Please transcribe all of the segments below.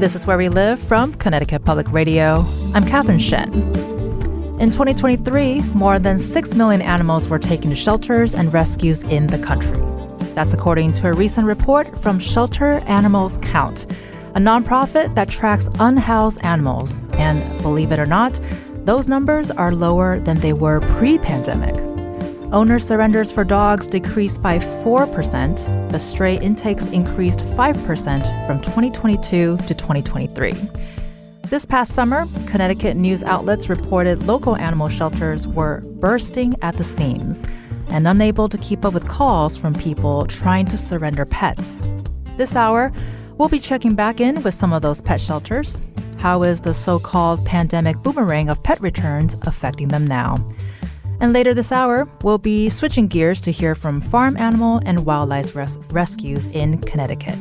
This is Where We Live from Connecticut Public Radio. I'm Catherine Shen. In 2023, more than 6 million animals were taken to shelters and rescues in the country. That's according to a recent report from Shelter Animals Count, a nonprofit that tracks unhoused animals. And believe it or not, those numbers are lower than they were pre-pandemic. Owner surrenders for dogs decreased by 4%, but stray intakes increased 5% from 2022 to 2023. This past summer, Connecticut news outlets reported local animal shelters were bursting at the seams and unable to keep up with calls from people trying to surrender pets. This hour, we'll be checking back in with some of those pet shelters. How is the so-called pandemic boomerang of pet returns affecting them now? And later this hour, we'll be switching gears to hear from farm animal and wildlife rescues in Connecticut.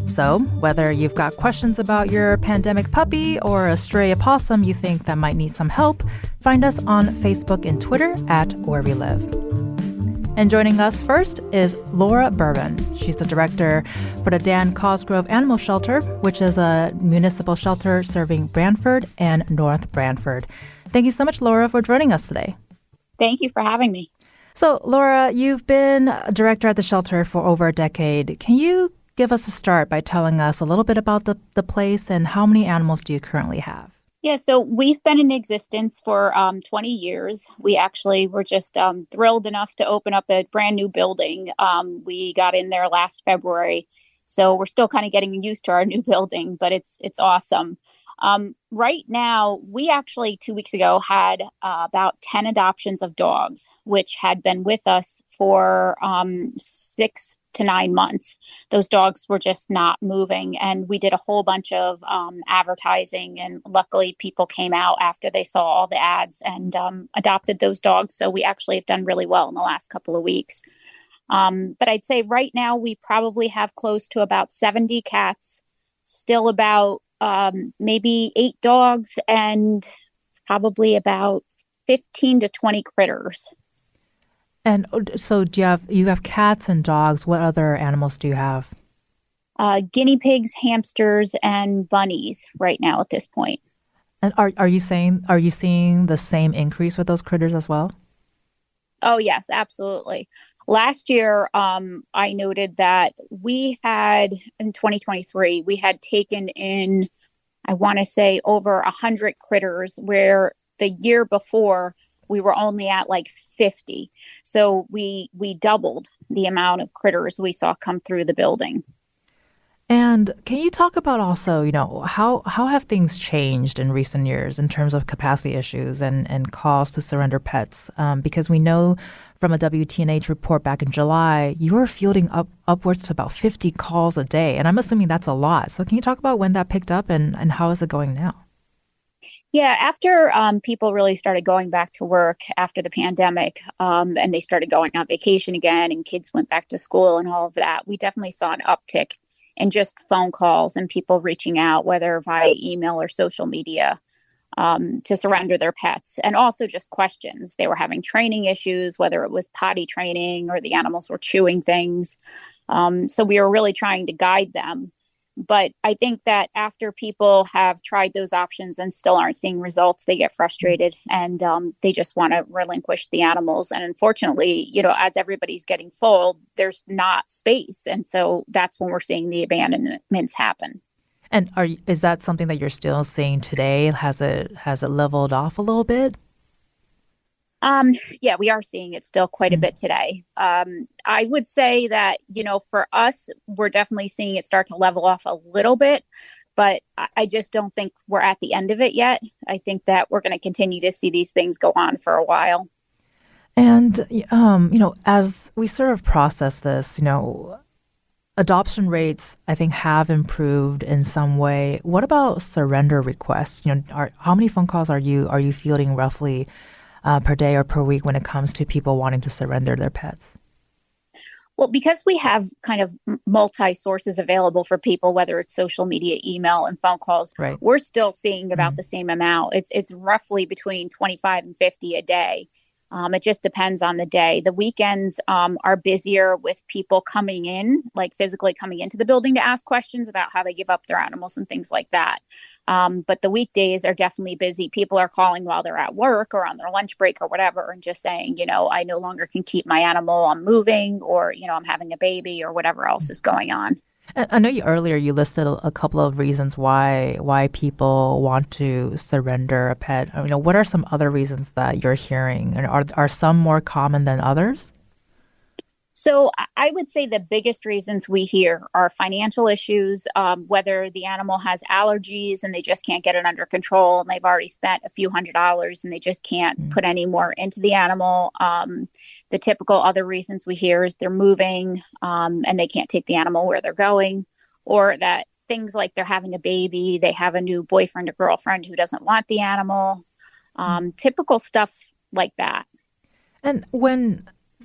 So, whether you've got questions about your pandemic puppy or a stray opossum you think that might need some help, find us on Facebook and Twitter at Where We Live. And joining us first is Laura Bourbon. She's the director for the Dan Cosgrove Animal Shelter, which is a municipal shelter serving Branford and North Branford. Thank you so much, Laura, for joining us today. Thank you for having me. So, Laura, you've been a director at the shelter for over a decade. Can you give us a start by telling us a little bit about the place and how many animals do you currently have? Yeah, so we've been in existence for 20 years. We actually were just thrilled enough to open up a brand new building. We got in there last February, so we're still kind of getting used to our new building, but it's awesome. Right now, we actually 2 weeks ago had about 10 adoptions of dogs, which had been with us for 6 to 9 months. Those dogs were just not moving. And we did a whole bunch of advertising. And luckily, people came out after they saw all the ads and adopted those dogs. So we actually have done really well in the last couple of weeks. But I'd say right now, we probably have close to about 70 cats, still about maybe 8 dogs, and probably about 15 to 20 critters. And so you have cats and dogs. What other animals do you have? Guinea pigs, hamsters, and bunnies right now at this point. And are you seeing the same increase with those critters as well? Oh, yes, absolutely. Last year, I noted that we had, in 2023, we had taken in, I want to say, over 100 critters, where the year before, we were only at like 50. So we doubled the amount of critters we saw come through the building. And can you talk about also, how have things changed in recent years in terms of capacity issues and calls to surrender pets? Because we know from a WTNH report back in July, you were fielding upwards to about 50 calls a day. And I'm assuming that's a lot. So can you talk about when that picked up and how is it going now? Yeah, after people really started going back to work after the pandemic and they started going on vacation again and kids went back to school and all of that, we definitely saw an uptick in just phone calls and people reaching out, whether via email or social media, to surrender their pets. And also just questions. They were having training issues, whether it was potty training or the animals were chewing things. So we were really trying to guide them. But I think that after people have tried those options and still aren't seeing results, they get frustrated and they just want to relinquish the animals. And unfortunately, as everybody's getting full, there's not space. And so that's when we're seeing the abandonments happen. And is that something that you're still seeing today? Has it leveled off a little bit? Yeah, we are seeing it still quite a bit today. I would say that, for us, we're definitely seeing it start to level off a little bit, but I just don't think we're at the end of it yet. I think that we're going to continue to see these things go on for a while. And, as we sort of process this, adoption rates, I think, have improved in some way. What about surrender requests? How many phone calls are you fielding roughly per day or per week when it comes to people wanting to surrender their pets? Well, because we have kind of multi-sources available for people, whether it's social media, email, and phone calls, right, we're still seeing about the same amount. It's roughly between 25 and 50 a day. It just depends on the day. The weekends are busier with people coming in, like physically coming into the building to ask questions about how they give up their animals and things like that. But the weekdays are definitely busy. People are calling while they're at work or on their lunch break or whatever, and just saying, I no longer can keep my animal. I'm moving, or, I'm having a baby or whatever else is going on. And I know earlier you listed a couple of reasons why people want to surrender a pet. What are some other reasons that you're hearing? And are some more common than others? So I would say the biggest reasons we hear are financial issues, whether the animal has allergies and they just can't get it under control, and they've already spent a few $100s and they just can't put any more into the animal. The typical other reasons we hear is they're moving, and they can't take the animal where they're going, or that things like they're having a baby, they have a new boyfriend or girlfriend who doesn't want the animal, typical stuff like that. And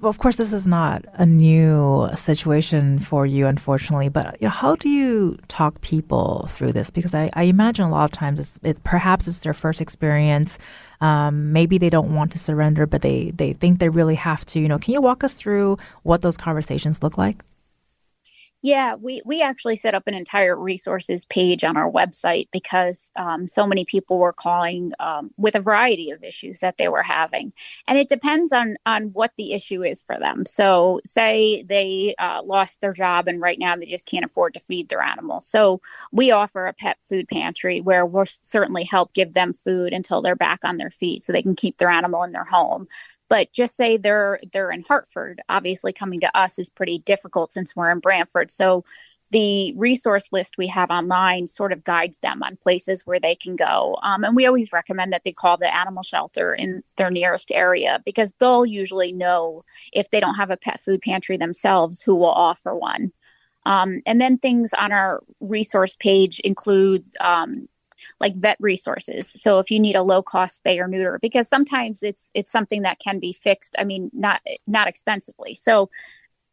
well, of course, this is not a new situation for you, unfortunately, but how do you talk people through this? Because I imagine a lot of times perhaps it's their first experience. Maybe they don't want to surrender, but they think they really have to. Can you walk us through what those conversations look like? Yeah, we actually set up an entire resources page on our website because so many people were calling with a variety of issues that they were having. And it depends on what the issue is for them. So say they lost their job and right now they just can't afford to feed their animal. So we offer a pet food pantry where we'll certainly help give them food until they're back on their feet so they can keep their animal in their home. But just say they're in Hartford. Obviously, coming to us is pretty difficult since we're in Brantford. So the resource list we have online sort of guides them on places where they can go. And we always recommend that they call the animal shelter in their nearest area because they'll usually know if they don't have a pet food pantry themselves who will offer one. And then things on our resource page include like vet resources. So if you need a low cost spay or neuter, because sometimes it's something that can be fixed. I mean, not expensively. So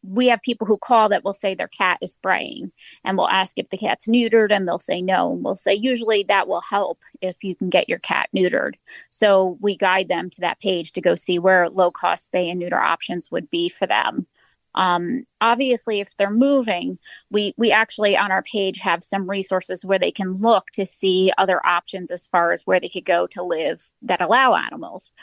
we have people who call that will say their cat is spraying and we'll ask if the cat's neutered and they'll say no. And we'll say usually that will help if you can get your cat neutered. So we guide them to that page to go see where low cost spay and neuter options would be for them. Obviously, if they're moving, we actually on our page have some resources where they can look to see other options as far as where they could go to live that allow animals.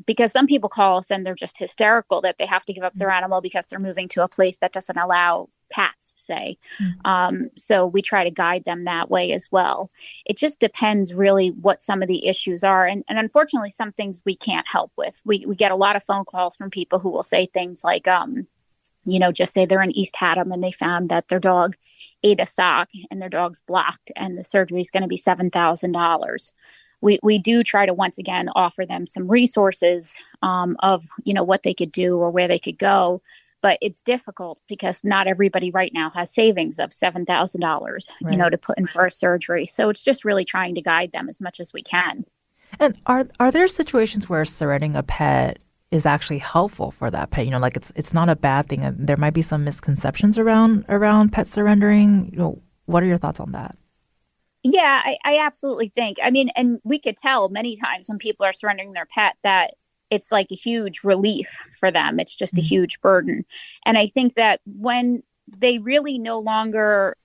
Because some people call us and they're just hysterical that they have to give up their animal because they're moving to a place that doesn't allow pets, say. So we try to guide them that way as well. It just depends really what some of the issues are. And unfortunately, some things we can't help with. We get a lot of phone calls from people who will say things like, just say they're in East Haddam and they found that their dog ate a sock and their dog's blocked and the surgery is going to be $7,000. We do try to once again offer them some resources of what they could do or where they could go. But it's difficult because not everybody right now has savings of $7,000, Right. to put in for a surgery. So it's just really trying to guide them as much as we can. And are there situations where surrendering a pet is actually helpful for that pet? Like it's not a bad thing. There might be some misconceptions around pet surrendering. What are your thoughts on that? Yeah, I absolutely think. I mean, and we could tell many times when people are surrendering their pet that it's like a huge relief for them. It's just a huge burden. And I think that when they really no longer,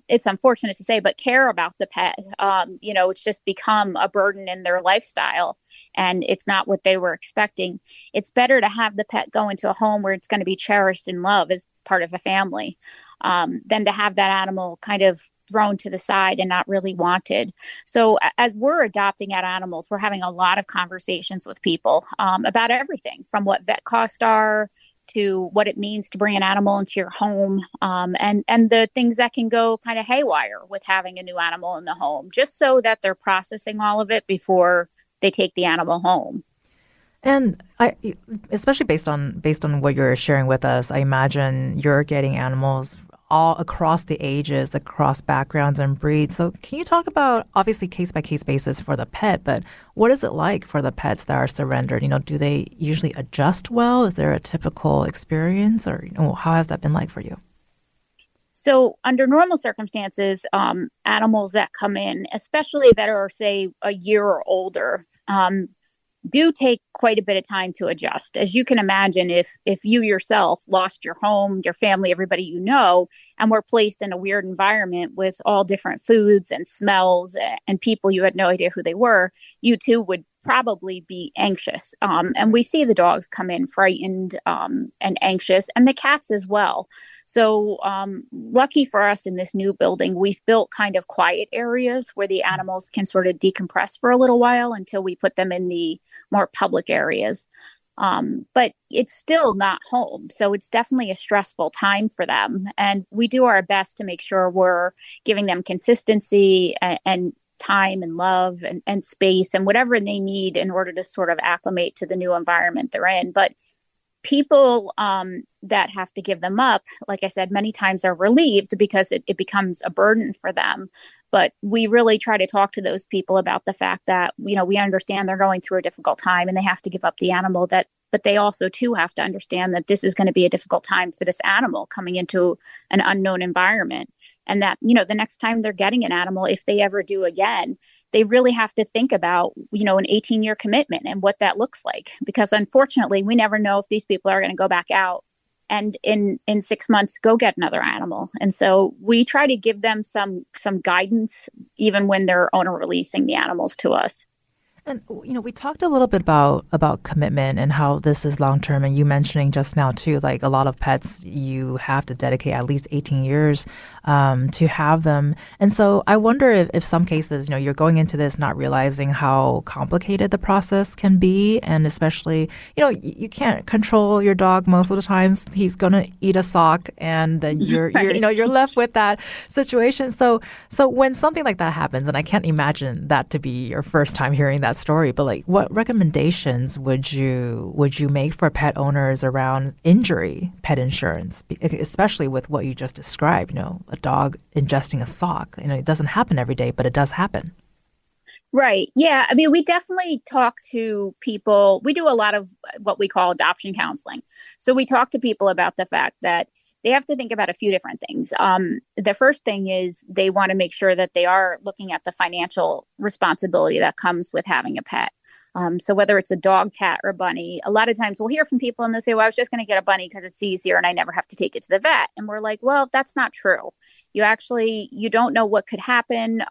it's unfortunate to say, but care about the pet, it's just become a burden in their lifestyle and it's not what they were expecting. It's better to have the pet go into a home where it's going to be cherished and loved as part of a family, than to have that animal kind of thrown to the side and not really wanted. So as we're adopting out animals, we're having a lot of conversations with people about everything from what vet costs are to what it means to bring an animal into your home, and the things that can go kind of haywire with having a new animal in the home, just so that they're processing all of it before they take the animal home. And especially based on what you're sharing with us, I imagine you're getting animals all across the ages, across backgrounds and breeds. So can you talk about, obviously case by case basis for the pet, but what is it like for the pets that are surrendered? Do they usually adjust well? Is there a typical experience, or how has that been like for you? So under normal circumstances, animals that come in, especially that are, say, a year or older, do take quite a bit of time to adjust. As you can imagine, if you yourself lost your home, your family, everybody you know, and were placed in a weird environment with all different foods and smells and people you had no idea who they were, you too would probably be anxious. And we see the dogs come in frightened and anxious, and the cats as well. So, lucky for us in this new building, we've built kind of quiet areas where the animals can sort of decompress for a little while until we put them in the more public areas. But it's still not home. So it's definitely a stressful time for them. And we do our best to make sure we're giving them consistency and time and love and space and whatever they need in order to sort of acclimate to the new environment they're in. But people that have to give them up, like I said, many times are relieved because it becomes a burden for them. But we really try to talk to those people about the fact that, you know, we understand they're going through a difficult time and they have to give up the animal, but they also too have to understand that this is going to be a difficult time for this animal coming into an unknown environment. And that, you know, the next time they're getting an animal, if they ever do again, they really have to think about, you know, an 18-year commitment and what that looks like. Because unfortunately, we never know if these people are going to go back out and in 6 months go get another animal. And so we try to give them some guidance, even when they're owner releasing the animals to us. And, you know, we talked a little bit about commitment and how this is long term. And you mentioning just now, too, like a lot of pets, you have to dedicate at least 18 years to have them. And so I wonder if some cases, you know, you're going into this not realizing how complicated the process can be. And especially, you know, you can't control your dog most of the times. He's going to eat a sock and then you're left with that situation. So when something like that happens, and I can't imagine that to be your first time hearing that story, but like what recommendations would you make for pet owners around injury pet insurance, especially with what you just described, you know, a dog ingesting a sock? You know, it doesn't happen every day, but it does happen. Right. Yeah. I mean, we definitely talk to people. We do a lot of what we call adoption counseling. So we talk to people about the fact that they have to think about a few different things. The first thing is they want to make sure that they are looking at the financial responsibility that comes with having a pet. So whether it's a dog, cat, or bunny, a lot of times we'll hear from people and they'll say, well, I was just going to get a bunny because it's easier and I never have to take it to the vet. And we're like, well, that's not true. You don't know what could happen.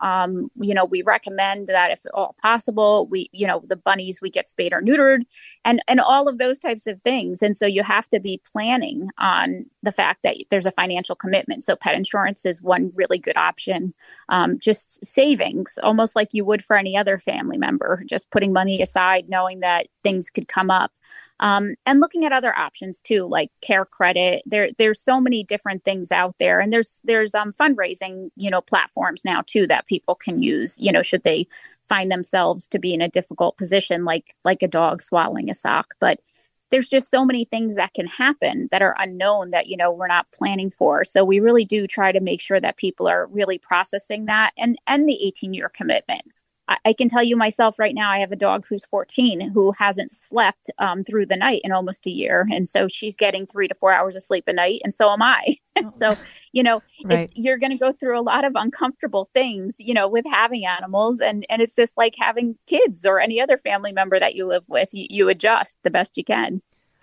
We recommend that if at all possible, the bunnies, we get spayed or neutered and all of those types of things. And so you have to be planning on the fact that there's a financial commitment. So pet insurance is one really good option. Just savings, almost like you would for any other family member, just putting money aside, knowing that things could come up. And looking at other options too, like care credit. There's so many different things out there, and there's fundraising, platforms now too that people can use, should they find themselves to be in a difficult position, like a dog swallowing a sock. But there's just so many things that can happen that are unknown that, we're not planning for. So we really do try to make sure that people are really processing that and the 18-year commitment. I can tell you myself right now, I have a dog who's 14 who hasn't slept through the night in almost a year. And so she's getting 3 to 4 hours of sleep a night. And so am I. So, right. You're going to go through a lot of uncomfortable things, with having animals. And it's just like having kids or any other family member that you live with. You adjust the best you can.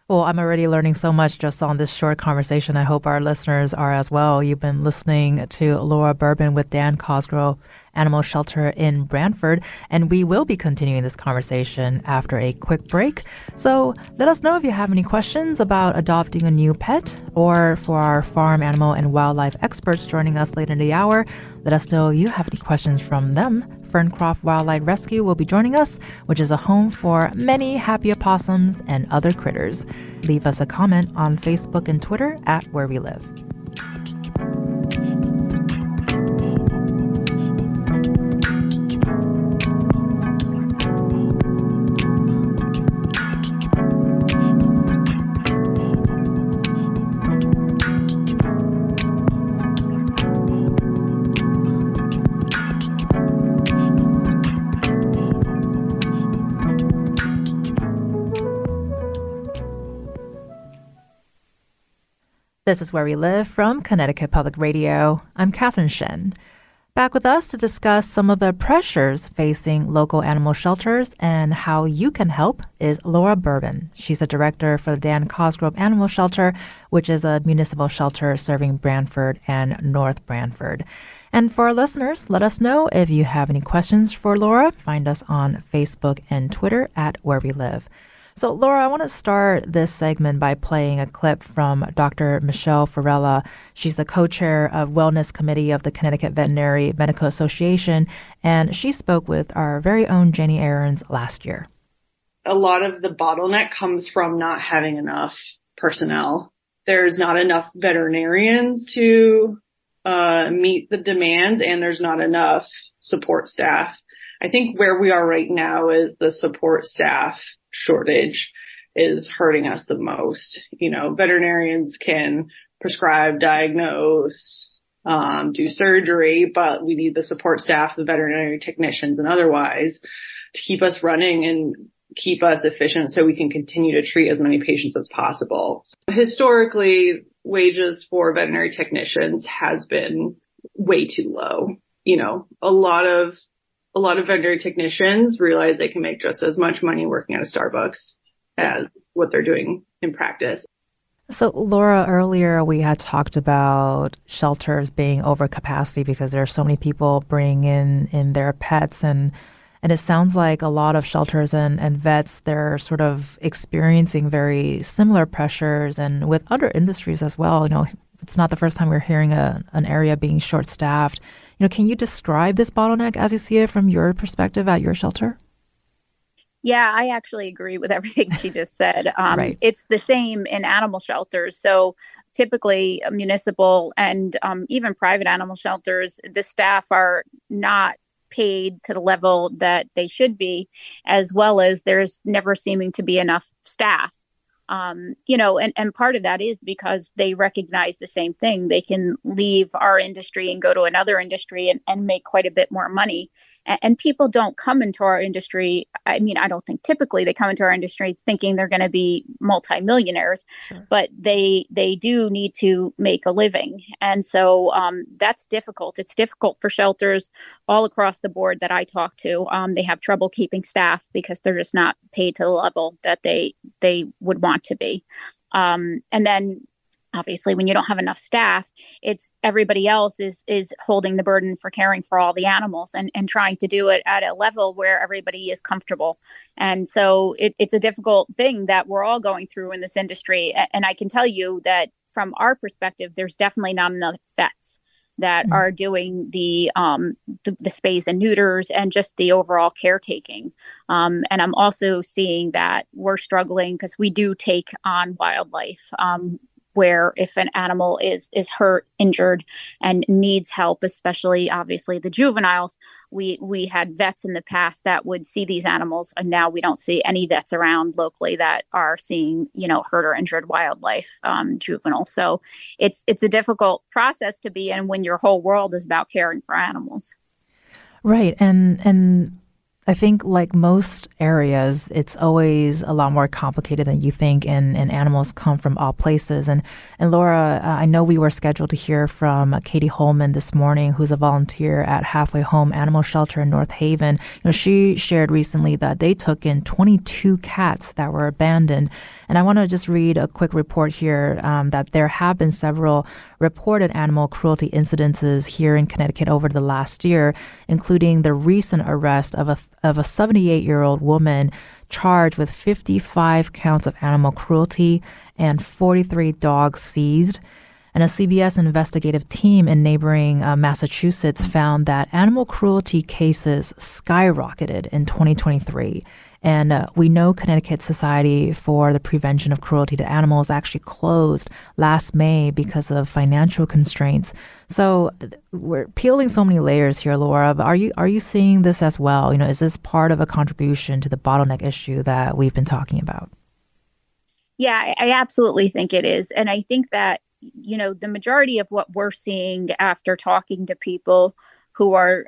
Well, I'm already learning so much just on this short conversation. I hope our listeners are as well. You've been listening to Laura Bourbon with Dan Cosgrove Animal Shelter in Brantford, and we will be continuing this conversation after a quick break. So let us know if you have any questions about adopting a new pet, or for our farm animal and wildlife experts joining us later in the hour, let us know you have any questions from them. Ferncroft Wildlife Rescue will be joining us, which is a home for many happy opossums and other critters. Leave us a comment on Facebook and Twitter at Where We Live. This is Where We Live from Connecticut Public Radio. I'm Catherine Shen. Back with us to discuss some of the pressures facing local animal shelters and how you can help is Laura Bourbon. She's a director for the Dan Cosgrove Animal Shelter, which is a municipal shelter serving Brantford and North Brantford. And for our listeners, let us know if you have any questions for Laura. Find us on Facebook and Twitter at Where We Live. So, Laura, I want to start this segment by playing a clip from Dr. Michelle Farella. She's the co-chair of Wellness Committee of the Connecticut Veterinary Medical Association, and she spoke with our very own Jenny Aarons last year. A lot of the bottleneck comes from not having enough personnel. There's not enough veterinarians to meet the demands, and there's not enough support staff. I think where we are right now is the support staff shortage is hurting us the most. You know, veterinarians can prescribe, diagnose, do surgery, but we need the support staff, the veterinary technicians and otherwise to keep us running and keep us efficient so we can continue to treat as many patients as possible. Historically, wages for veterinary technicians has been way too low. You know, a lot of veterinary technicians realize they can make just as much money working at a Starbucks as what they're doing in practice. So, Laura, earlier we had talked about shelters being over capacity because there are so many people bringing in their pets. And it sounds like a lot of shelters and vets, they're sort of experiencing very similar pressures, and with other industries as well. You know, it's not the first time we're hearing an area being short-staffed. You know, can you describe this bottleneck as you see it from your perspective at your shelter? Yeah, I actually agree with everything she just said. Right. It's the same in animal shelters. So typically municipal and even private animal shelters, the staff are not paid to the level that they should be, as well as there's never seeming to be enough staff. You know, and part of that is because they recognize the same thing. They can leave our industry and go to another industry and make quite a bit more money. And people don't come into our industry. I mean, I don't think typically they come into our industry thinking they're going to be multimillionaires, sure, but they do need to make a living. And so that's difficult. It's difficult for shelters all across the board that I talk to. They have trouble keeping staff because they're just not paid to the level that they would want to be. And then obviously, when you don't have enough staff, it's everybody else is holding the burden for caring for all the animals and trying to do it at a level where everybody is comfortable. And so it's a difficult thing that we're all going through in this industry. And I can tell you that from our perspective, there's definitely not enough vets that are doing the spays and neuters and just the overall caretaking. And I'm also seeing that we're struggling because we do take on wildlife. Where if an animal is hurt, injured, and needs help, especially obviously the juveniles, we had vets in the past that would see these animals, and now we don't see any vets around locally that are seeing, you know, hurt or injured wildlife, juvenile. So it's a difficult process to be in when your whole world is about caring for animals. Right, and I think like most areas, it's always a lot more complicated than you think, and animals come from all places. And Laura, I know we were scheduled to hear from Katie Holman this morning, who's a volunteer at Halfway Home Animal Shelter in North Haven. You know, she shared recently that they took in 22 cats that were abandoned. And I want to just read a quick report here that there have been several reported animal cruelty incidences here in Connecticut over the last year, including the recent arrest of a 78-year-old woman charged with 55 counts of animal cruelty and 43 dogs seized. And a CBS investigative team in neighboring Massachusetts found that animal cruelty cases skyrocketed in 2023. And we know Connecticut Society for the Prevention of Cruelty to Animals actually closed last May because of financial constraints. So we're peeling so many layers here, Laura. But are you seeing this as well? You know, is this part of a contribution to the bottleneck issue that we've been talking about? Yeah, I absolutely think it is. And I think that, you know, the majority of what we're seeing after talking to people who are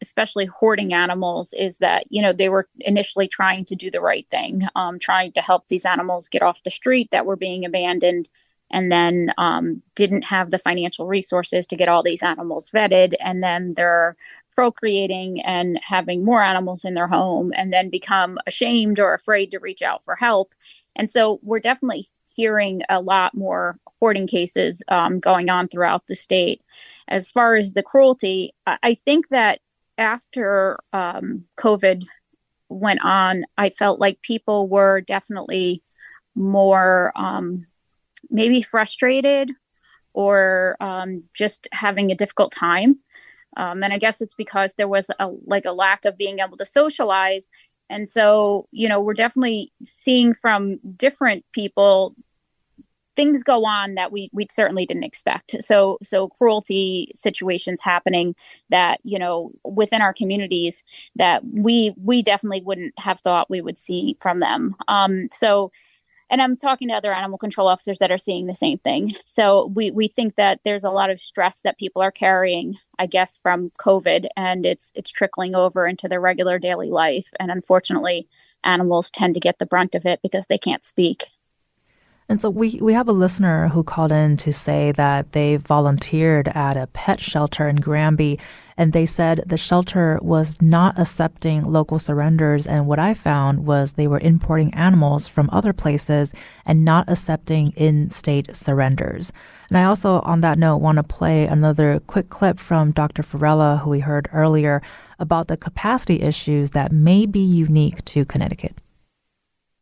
especially hoarding animals is that, you know, they were initially trying to do the right thing, trying to help these animals get off the street that were being abandoned. and then didn't have the financial resources to get all these animals vetted, and then they're procreating and having more animals in their home and then become ashamed or afraid to reach out for help. And so we're definitely hearing a lot more hoarding cases going on throughout the state. As far as the cruelty, I think that after COVID went on, I felt like people were definitely more maybe frustrated or just having a difficult time. And I guess it's because there was a lack of being able to socialize. And so, we're definitely seeing from different people things go on that we certainly didn't expect. So cruelty situations happening that, within our communities that we definitely wouldn't have thought we would see from them. And I'm talking to other animal control officers that are seeing the same thing. So we think that there's a lot of stress that people are carrying, I guess, from COVID, and it's trickling over into their regular daily life. And unfortunately, animals tend to get the brunt of it because they can't speak. And so we have a listener who called in to say that they volunteered at a pet shelter in Granby, and they said the shelter was not accepting local surrenders. And what I found was they were importing animals from other places and not accepting in-state surrenders. And I also, on that note, want to play another quick clip from Dr. Farella, who we heard earlier, about the capacity issues that may be unique to Connecticut.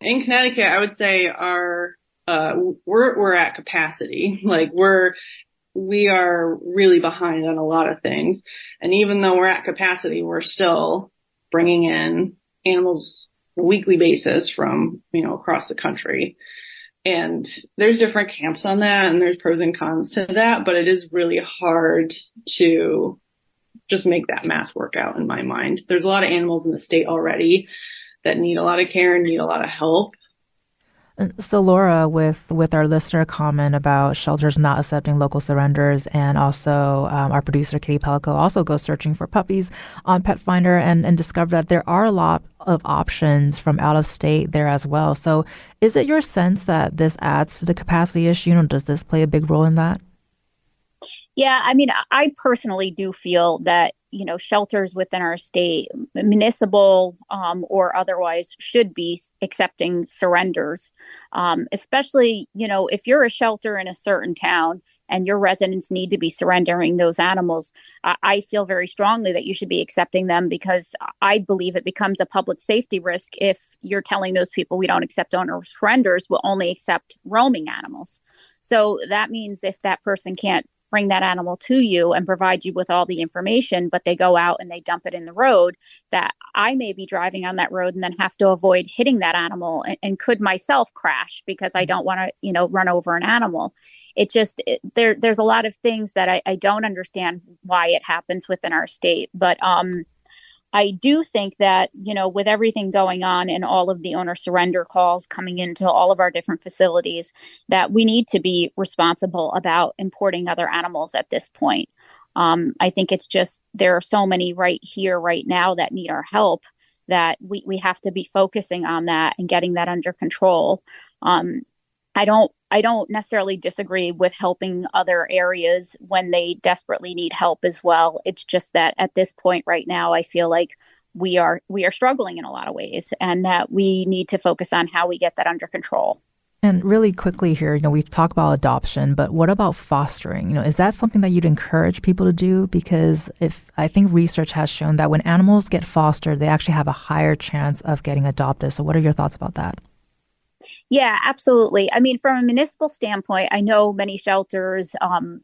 In Connecticut, I would say we're at capacity. Like we are really behind on a lot of things. And even though we're at capacity, we're still bringing in animals on a weekly basis from, across the country. And there's different camps on that, and there's pros and cons to that, but it is really hard to just make that math work out in my mind. There's a lot of animals in the state already that need a lot of care and need a lot of help. So Laura, with our listener comment about shelters not accepting local surrenders, and also our producer Katie Pellico also goes searching for puppies on Pet Finder and discovered that there are a lot of options from out of state there as well. So is it your sense that this adds to the capacity issue? Does this play a big role in that? Yeah, I mean, I personally do feel that, shelters within our state, municipal or otherwise, should be accepting surrenders, especially, if you're a shelter in a certain town and your residents need to be surrendering those animals. I feel very strongly that you should be accepting them, because I believe it becomes a public safety risk if you're telling those people we don't accept owner surrenders, we'll only accept roaming animals. So that means if that person can't bring that animal to you and provide you with all the information, but they go out and they dump it in the road, that I may be driving on that road and then have to avoid hitting that animal and could myself crash because I don't want to, run over an animal. There's a lot of things that I don't understand why it happens within our state. But I do think that, with everything going on and all of the owner surrender calls coming into all of our different facilities, that we need to be responsible about importing other animals at this point. I think it's just there are so many right here, right now that need our help that we have to be focusing on that and getting that under control. I don't necessarily disagree with helping other areas when they desperately need help as well. It's just that at this point right now, I feel like we are struggling in a lot of ways, and that we need to focus on how we get that under control. And really quickly here, we've talked about adoption, but what about fostering? Is that something that you'd encourage people to do? Because I think research has shown that when animals get fostered, they actually have a higher chance of getting adopted. So what are your thoughts about that? Yeah, absolutely. I mean, from a municipal standpoint, I know many shelters,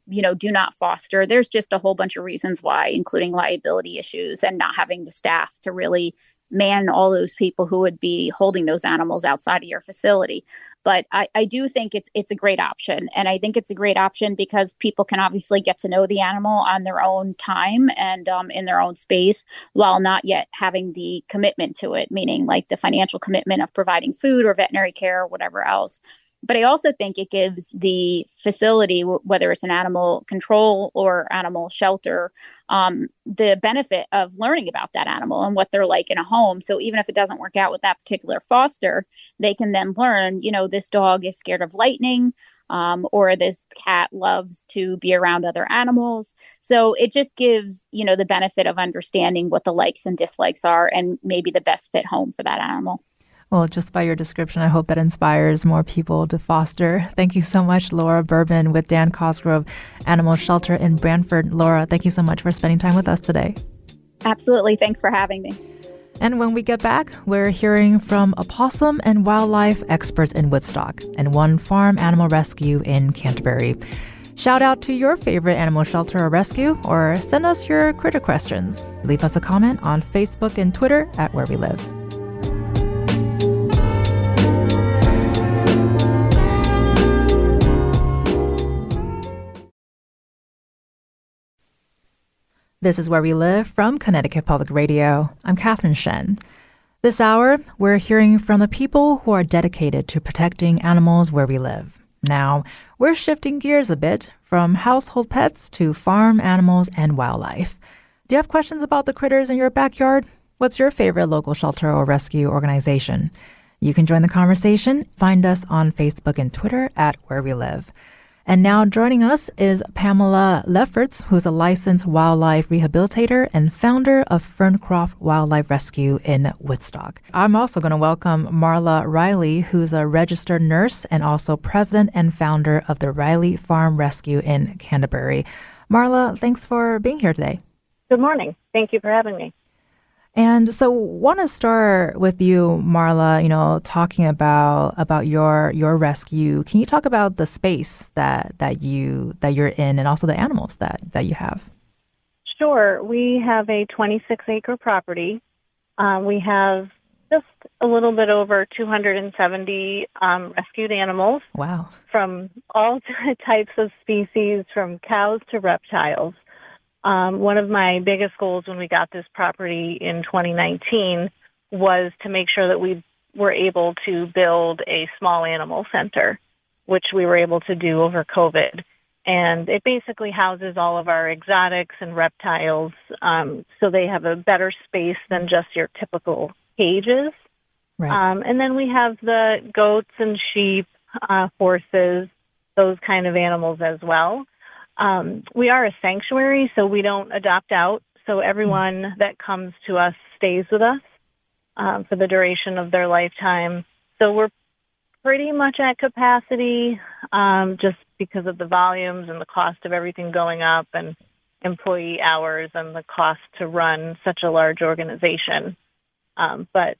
do not foster. There's just a whole bunch of reasons why, including liability issues and not having the staff to really man all those people who would be holding those animals outside of your facility. But I do think it's a great option. And I think it's a great option because people can obviously get to know the animal on their own time and in their own space, while not yet having the commitment to it, meaning like the financial commitment of providing food or veterinary care or whatever else. But I also think it gives the facility, whether it's an animal control or animal shelter, the benefit of learning about that animal and what they're like in a home. So even if it doesn't work out with that particular foster, they can then learn, this dog is scared of lightning. or this cat loves to be around other animals. So it just gives, the benefit of understanding what the likes and dislikes are and maybe the best fit home for that animal. Well, just by your description, I hope that inspires more people to foster. Thank you so much, Laura Bourbon with Dan Cosgrove Animal Shelter in Brantford. Laura, thank you so much for spending time with us today. Absolutely. Thanks for having me. And when we get back, we're hearing from opossum and wildlife experts in Woodstock and one farm animal rescue in Canterbury. Shout out to your favorite animal shelter or rescue, or send us your critter questions. Leave us a comment on Facebook and Twitter at Where We Live. This is Where We Live from Connecticut Public Radio. I'm Catherine Shen. This hour, we're hearing from the people who are dedicated to protecting animals where we live. Now, we're shifting gears a bit from household pets to farm animals and wildlife. Do you have questions about the critters in your backyard? What's your favorite local shelter or rescue organization? You can join the conversation. Find us on Facebook and Twitter at Where We Live. And now joining us is Pamela Lefferts, who's a licensed wildlife rehabilitator and founder of Ferncroft Wildlife Rescue in Woodstock. I'm also going to welcome Marla Riley, who's a registered nurse and also president and founder of the Riley Farm Rescue in Canterbury. Marla, thanks for being here today. Good morning. Thank you for having me. And so want to start with you, Marla, talking about your rescue. Can you talk about the space that you're in and also the animals that you have? Sure. We have a 26-acre property. We have just a little bit over 270 rescued animals. Wow. From all types of species, from cows to reptiles. One of my biggest goals when we got this property in 2019 was to make sure that we were able to build a small animal center, which we were able to do over COVID. And it basically houses all of our exotics and reptiles, so they have a better space than just your typical cages. Right. And then we have the goats and sheep, horses, those kind of animals as well. We are a sanctuary, so we don't adopt out. So everyone that comes to us stays with us for the duration of their lifetime. So we're pretty much at capacity just because of the volumes and the cost of everything going up and employee hours and the cost to run such a large organization. But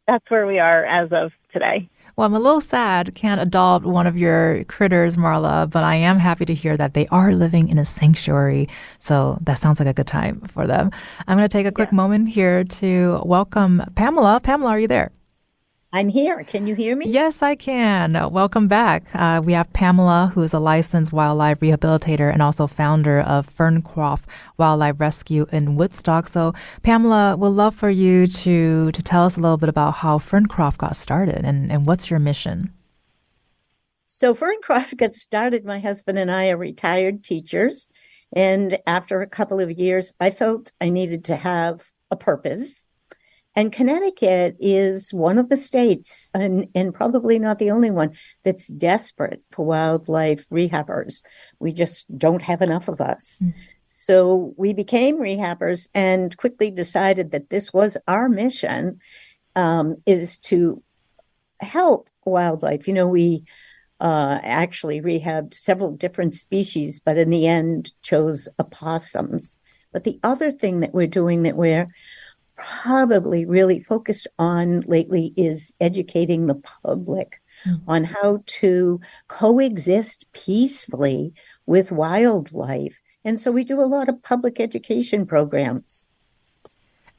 that's where we are as of today. Well, I'm a little sad can't adopt one of your critters, Marla, but I am happy to hear that they are living in a sanctuary. So that sounds like a good time for them. I'm going to take a quick moment here to welcome Pamela. Pamela, are you there? I'm here. Can you hear me? Yes, I can. Welcome back. We have Pamela, who is a licensed wildlife rehabilitator and also founder of Ferncroft Wildlife Rescue in Woodstock. So, Pamela, we'd love for you to tell us a little bit about how Ferncroft got started and what's your mission. So Ferncroft got started, my husband and I are retired teachers. And after a couple of years, I felt I needed to have a purpose. And Connecticut is one of the states, and probably not the only one, that's desperate for wildlife rehabbers. We just don't have enough of us. Mm. So we became rehabbers and quickly decided that this was our mission, is to help wildlife. We actually rehabbed several different species, but in the end chose opossums. But the other thing that we're doing that we're probably really focused on lately is educating the public on how to coexist peacefully with wildlife. And so we do a lot of public education programs.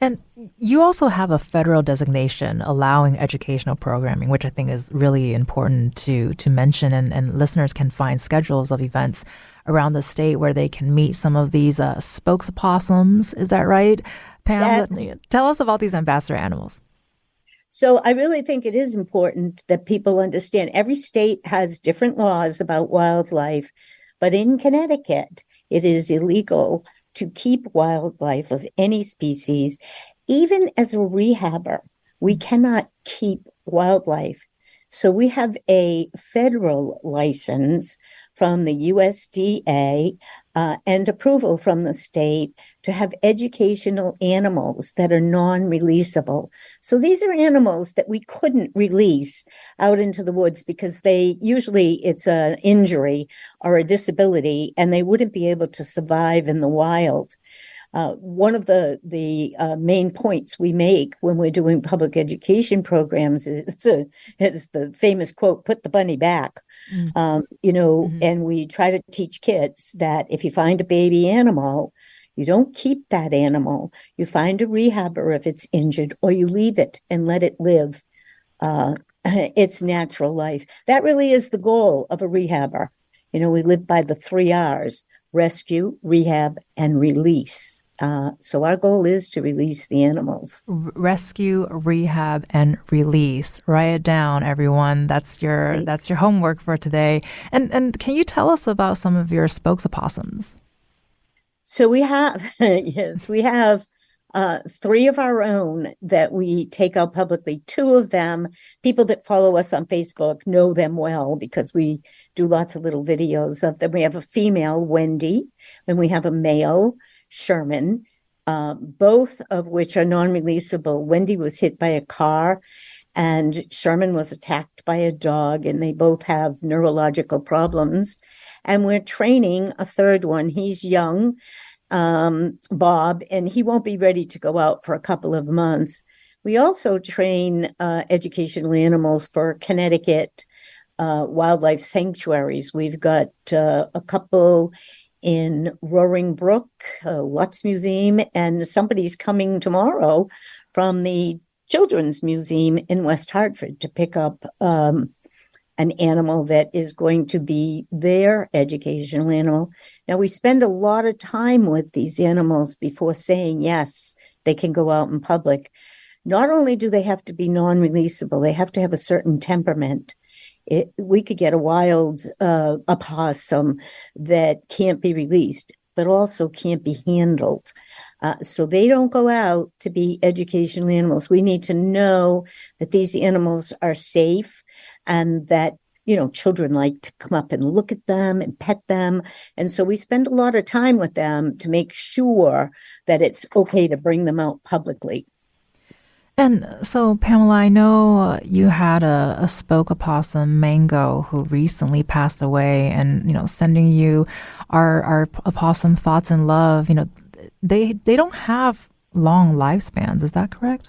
And you also have a federal designation allowing educational programming, which I think is really important to mention. And listeners can find schedules of events around the state where they can meet some of these spokes opossums. Is that right? Pam, tell us about these ambassador animals. So I really think it is important that people understand every state has different laws about wildlife, but in Connecticut, it is illegal to keep wildlife of any species. Even as a rehabber, we cannot keep wildlife. So we have a federal license from the USDA and approval from the state to have educational animals that are non-releasable. So these are animals that we couldn't release out into the woods because it's an injury or a disability, and they wouldn't be able to survive in the wild. One of the main points we make when we're doing public education programs is the famous quote, "Put the bunny back." And we try to teach kids that if you find a baby animal, you don't keep that animal. You find a rehabber if it's injured, or you leave it and let it live its natural life. That really is the goal of a rehabber. We live by the 3 R's: rescue, rehab, and release. So our goal is to release the animals. Rescue, rehab, and release. Write it down, everyone. That's your homework for today. And can you tell us about some of your spokes-opossums? So we have, yes, we have 3 of our own that we take out publicly. 2 of them, people that follow us on Facebook know them well because we do lots of little videos of them. We have a female, Wendy, and we have a male, Sherman, both of which are non-releasable. Wendy was hit by a car and Sherman was attacked by a dog, and they both have neurological problems. And we're training a 3rd one. He's young, Bob, and he won't be ready to go out for a couple of months. We also train educational animals for Connecticut wildlife sanctuaries. We've got a couple in Roaring Brook, Lutz Museum, and somebody's coming tomorrow from the Children's Museum in West Hartford to pick up an animal that is going to be their educational animal. Now, we spend a lot of time with these animals before saying, yes, they can go out in public. Not only do they have to be non-releasable, they have to have a certain temperament. We could get a wild opossum that can't be released, but also can't be handled. So they don't go out to be educational animals. We need to know that these animals are safe and that, children like to come up and look at them and pet them. And so we spend a lot of time with them to make sure that it's okay to bring them out publicly. And so, Pamela, I know you had a spoke opossum, Mango, who recently passed away, and sending you our opossum thoughts and love. They don't have long lifespans. Is that correct?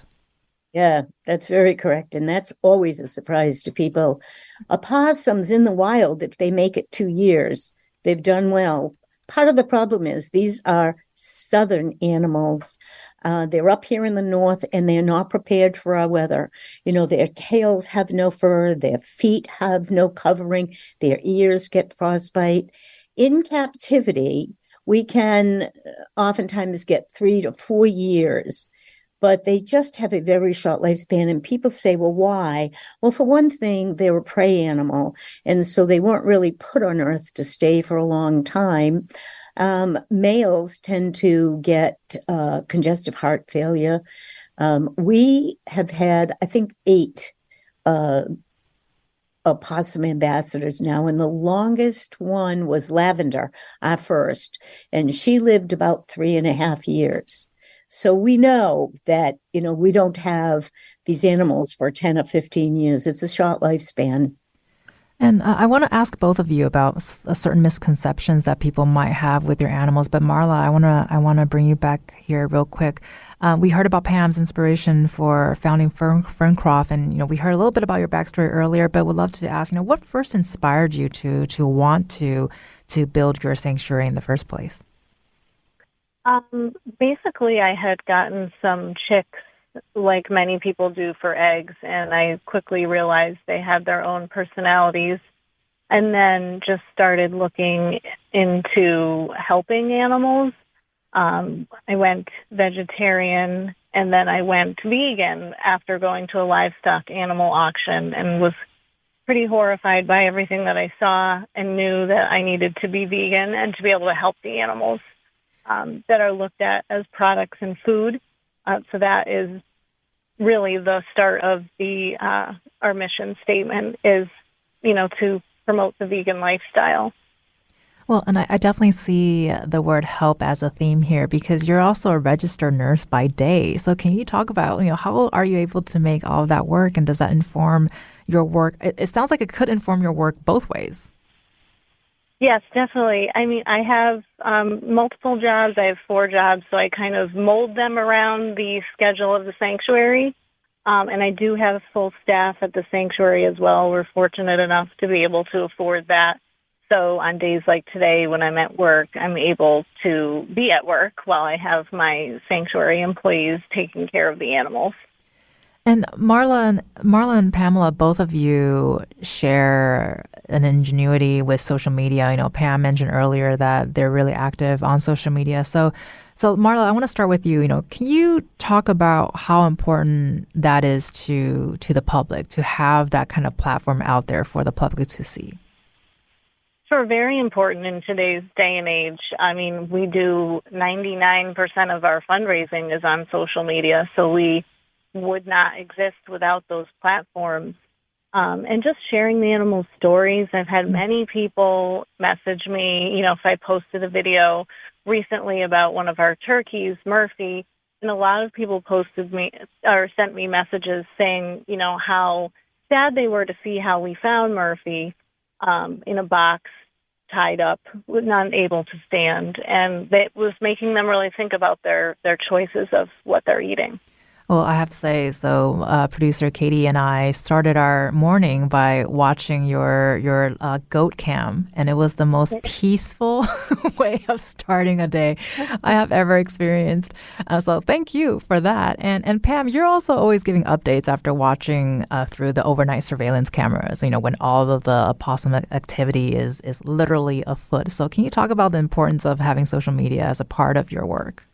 Yeah, that's very correct, and that's always a surprise to people. Opossums in the wild, if they make it 2 years, they've done well. Part of the problem is these are southern animals. They're up here in the north, and they're not prepared for our weather. Their tails have no fur, their feet have no covering, their ears get frostbite. In captivity, we can oftentimes get 3 to 4 years, but they just have a very short lifespan. And people say, well, why? Well, for one thing, they're a prey animal, and so they weren't really put on Earth to stay for a long time. Males tend to get congestive heart failure. We have had, I think, 8 opossum ambassadors now, and the longest one was Lavender, our first, and she lived about 3.5 years. So we know that, we don't have these animals for 10 or 15 years. It's a short lifespan. And I want to ask both of you about certain misconceptions that people might have with your animals. But Marla, I want to bring you back here real quick. We heard about Pam's inspiration for founding Ferncroft, and we heard a little bit about your backstory earlier. But would love to ask, what first inspired you to want to build your sanctuary in the first place? Basically, I had gotten some chicks, like many people do, for eggs, and I quickly realized they had their own personalities, and then just started looking into helping animals. I went vegetarian, and then I went vegan after going to a livestock animal auction, and was pretty horrified by everything that I saw, and knew that I needed to be vegan and to be able to help the animals that are looked at as products and food. So that is really the start of the our mission statement is, to promote the vegan lifestyle. Well, and I definitely see the word help as a theme here because you're also a registered nurse by day. So can you talk about, how are you able to make all of that work, and does that inform your work? It sounds like it could inform your work both ways. Yes, definitely. I mean, I have multiple jobs. I have 4 jobs, so I kind of mold them around the schedule of the sanctuary. And I do have full staff at the sanctuary as well. We're fortunate enough to be able to afford that. So on days like today when I'm at work, I'm able to be at work while I have my sanctuary employees taking care of the animals. And Marla and Pamela, both of you share an ingenuity with social media. Pam mentioned earlier that they're really active on social media. So Marla, I want to start with you. Can you talk about how important that is to the public to have that kind of platform out there for the public to see? Sure, very important in today's day and age. I mean, we do 99% of our fundraising is on social media, so we would not exist without those platforms. And just sharing the animals' stories. I've had many people message me, if I posted a video recently about one of our turkeys, Murphy, and a lot of people posted me or sent me messages saying, how sad they were to see how we found Murphy in a box, tied up, not able to stand. And it was making them really think about their choices of what they're eating. Well, I have to say, producer Katie and I started our morning by watching your goat cam, and it was the most peaceful way of starting a day I have ever experienced. So thank you for that. And Pam, you're also always giving updates after watching through the overnight surveillance cameras, when all of the opossum activity is literally afoot. So can you talk about the importance of having social media as a part of your work?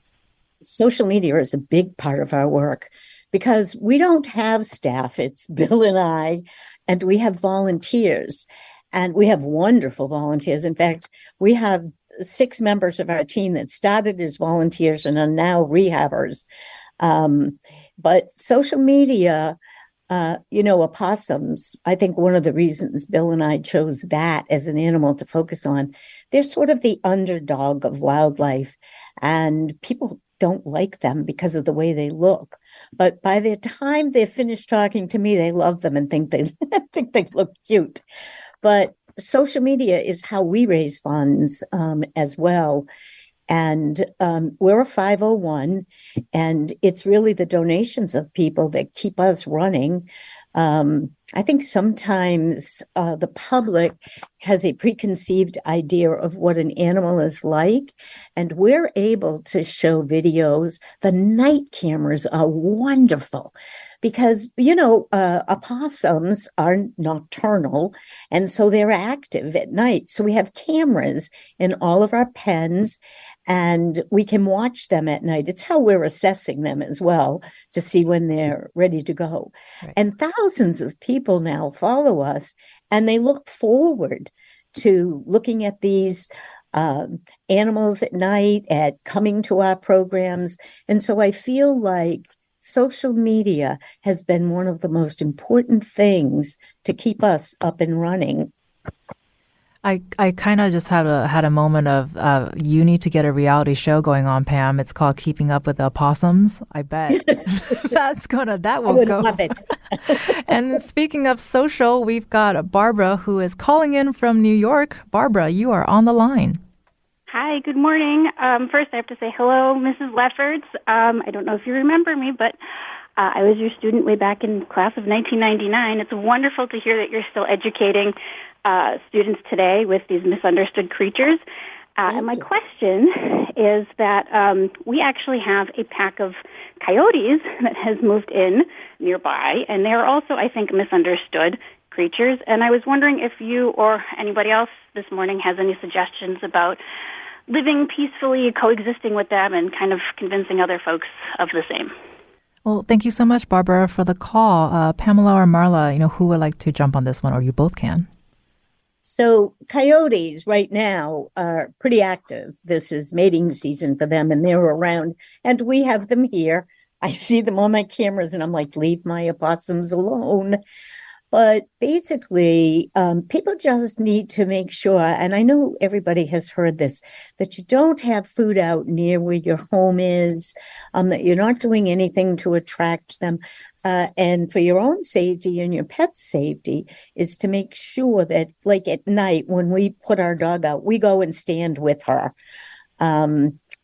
Social media is a big part of our work because we don't have staff. It's Bill and I, and we have volunteers, and we have wonderful volunteers. In fact, we have 6 members of our team that started as volunteers and are now rehabbers. But social media, opossums, I think one of the reasons Bill and I chose that as an animal to focus on, they're sort of the underdog of wildlife, and people don't like them because of the way they look. But by the time they're finished talking to me, they love them and think they think they look cute. But social media is how we raise funds as well. And we're a 501, and it's really the donations of people that keep us running. I think sometimes the public has a preconceived idea of what an animal is like, and we're able to show videos. The night cameras are wonderful because, opossums are nocturnal, and so they're active at night. So we have cameras in all of our pens, and we can watch them at night. It's how we're assessing them as well to see when they're ready to go. Right. And thousands of people now follow us, and they look forward to looking at these animals at night, at coming to our programs. And so I feel like social media has been one of the most important things to keep us up and running. I kind of just had a moment of you need to get a reality show going on, Pam. It's called Keeping Up with the Opossums. I bet that will go. Love it. And speaking of social, we've got Barbara who is calling in from New York. Barbara, you are on the line. Hi, good morning. First, I have to say hello, Mrs. Lefferts. I don't know if you remember me, but I was your student way back in class of 1999. It's wonderful to hear that you're still educating students today with these misunderstood creatures. And my question is that we actually have a pack of coyotes that has moved in nearby, and they're also, I think, misunderstood creatures. And I was wondering if you or anybody else this morning has any suggestions about living peacefully, coexisting with them, and kind of convincing other folks of the same. Well, thank you so much, Barbara, for the call. Pamela or Marla, who would like to jump on this one, or you both can. So coyotes right now are pretty active. This is mating season for them, and they're around, and we have them here. I see them on my cameras and I'm like, leave my opossums alone. But basically, people just need to make sure, and I know everybody has heard this, that you don't have food out near where your home is, that you're not doing anything to attract them. And for your own safety and your pet's safety is to make sure that, like at night, when we put our dog out, we go and stand with her.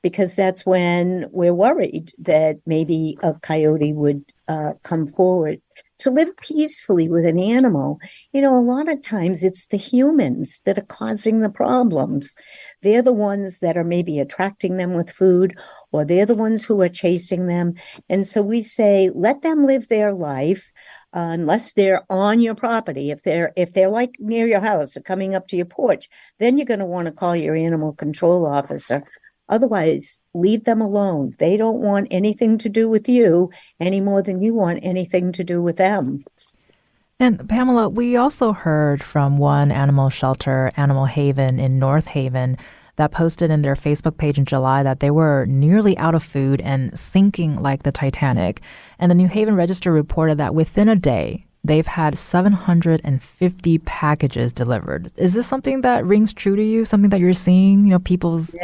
Because that's when we're worried that maybe a coyote would come forward. To live peacefully with an animal, a lot of times it's the humans that are causing the problems. They're the ones that are maybe attracting them with food, or they're the ones who are chasing them. And so we say, let them live their life, unless they're on your property. If they're like near your house or coming up to your porch, then you're going to want to call your animal control officer. Otherwise, leave them alone. They don't want anything to do with you any more than you want anything to do with them. And Pamela, we also heard from one animal shelter, Animal Haven in North Haven, that posted in their Facebook page in July that they were nearly out of food and sinking like the Titanic. And the New Haven Register reported that within a day, they've had 750 packages delivered. Is this something that rings true to you? Something that you're seeing, people's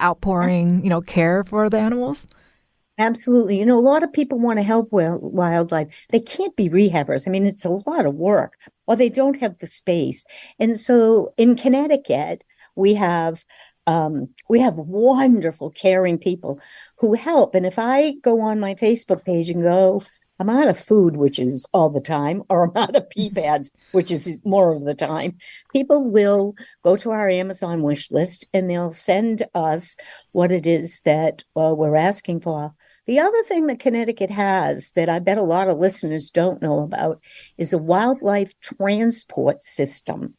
outpouring, care for the animals? Absolutely. A lot of people want to help wildlife. They can't be rehabbers. I mean, it's a lot of work, or they don't have the space. And so in Connecticut, we have wonderful, caring people who help. And if I go on my Facebook page and go, I'm out of food, which is all the time, or I'm out of pee pads, which is more of the time, people will go to our Amazon wish list and they'll send us what it is that we're asking for. The other thing that Connecticut has that I bet a lot of listeners don't know about is a wildlife transport system.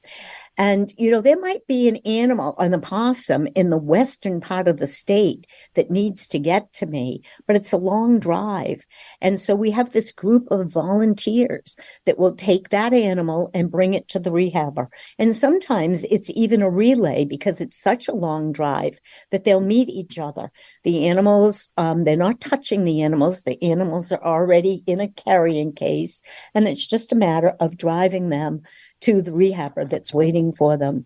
And, there might be an animal, an opossum in the western part of the state that needs to get to me, but it's a long drive. And so we have this group of volunteers that will take that animal and bring it to the rehabber. And sometimes it's even a relay because it's such a long drive that they'll meet each other. The animals, they're not touching the animals. The animals are already in a carrying case, and it's just a matter of driving them to the rehabber that's waiting for them.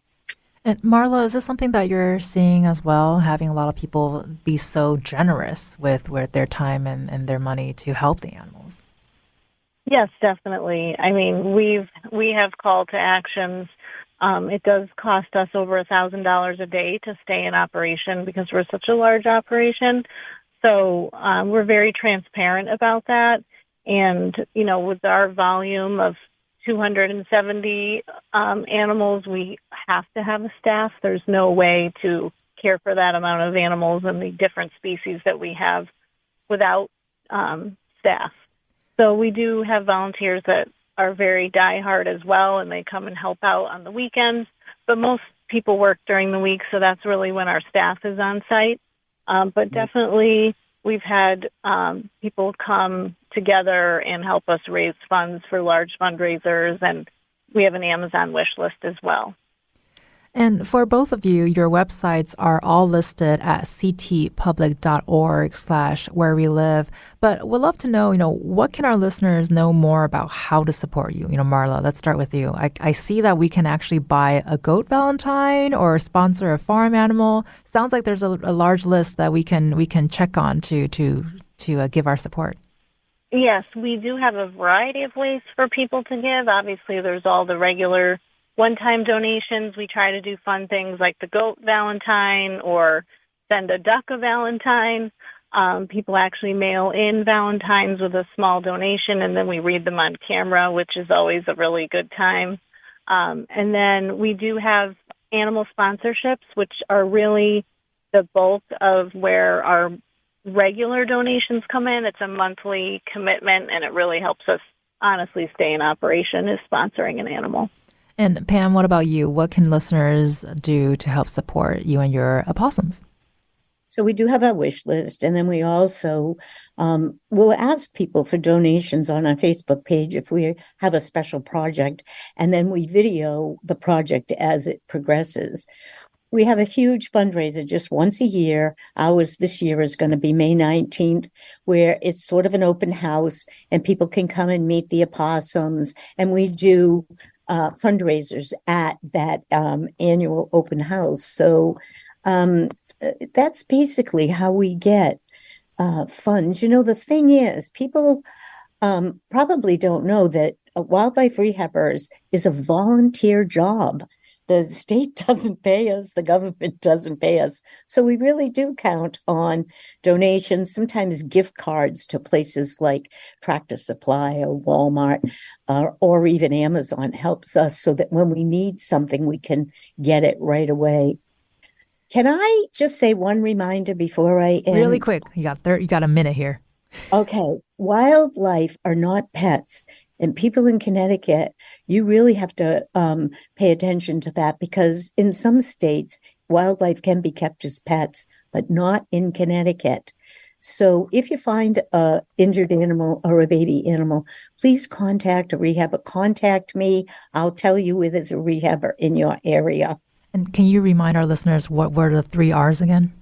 And Marla, is this something that you're seeing as well, having a lot of people be so generous with their time and their money to help the animals? Yes, definitely. I mean, we have call to actions. It does cost us over $1,000 a day to stay in operation because we're such a large operation. So we're very transparent about that. And, with our volume of 270 animals, we have to have a staff. There's no way to care for that amount of animals and the different species that we have without staff. So we do have volunteers that are very diehard as well, and they come and help out on the weekends. But most people work during the week, so that's really when our staff is on site. But definitely we've had people come together and help us raise funds for large fundraisers, and we have an Amazon wish list as well. And for both of you, your websites are all listed at ctpublic.org/wherewelive. But we'd love to know, what can our listeners know more about how to support you? Marla, let's start with you. I see that we can actually buy a goat valentine or sponsor a farm animal. Sounds like there's a large list that we can check on to give our support. Yes, we do have a variety of ways for people to give. Obviously, there's all the regular one-time donations. We try to do fun things like the goat valentine or send a duck a valentine. People actually mail in valentines with a small donation, and then we read them on camera, which is always a really good time. And then we do have animal sponsorships, which are really the bulk of where our regular donations come in. It's a monthly commitment, and it really helps us honestly stay in operation, is sponsoring an animal. And Pam, what about you? What can listeners do to help support you and your opossums? So we do have our wish list, and then we also will ask people for donations on our Facebook page if we have a special project, and then we video the project as it progresses. We have a huge fundraiser just once a year. Ours this year is going to be May 19th, where it's sort of an open house and people can come and meet the opossums. And we do fundraisers at that annual open house. So that's basically how we get funds. The thing is, people probably don't know that wildlife rehabbers is a volunteer job. The state doesn't pay us, the government doesn't pay us. So we really do count on donations, sometimes gift cards to places like Tractor Supply or Walmart or even Amazon helps us so that when we need something, we can get it right away. Can I just say one reminder before I end? Really quick. You got a minute here. Okay. Wildlife are not pets. And people in Connecticut, you really have to pay attention to that because in some states, wildlife can be kept as pets, but not in Connecticut. So if you find an injured animal or a baby animal, please contact a rehabber. Contact me. I'll tell you if there's a rehabber in your area. And can you remind our listeners what were the 3 R's again?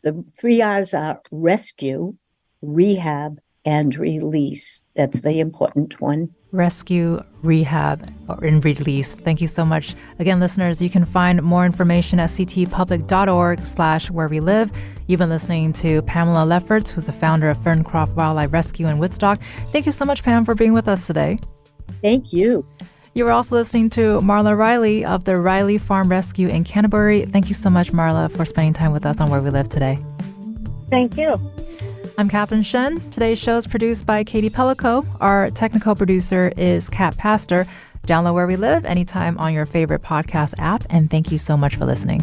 The 3 R's are rescue, rehab, and release. That's the important one. Rescue, rehab, and release. Thank you so much. Again, listeners, you can find more information at ctpublic.org/where we live. You've been listening to Pamela Lefferts, who's the founder of Ferncroft Wildlife Rescue in Woodstock. Thank you so much, Pam, for being with us today. Thank you. You were also listening to Marla Riley of the Riley Farm Rescue in Canterbury. Thank you so much, Marla, for spending time with us on Where We Live today. Thank you. I'm Catherine Shen. Today's show is produced by Katie Pellico. Our technical producer is Kat Pastor. Download Where We Live anytime on your favorite podcast app. And thank you so much for listening.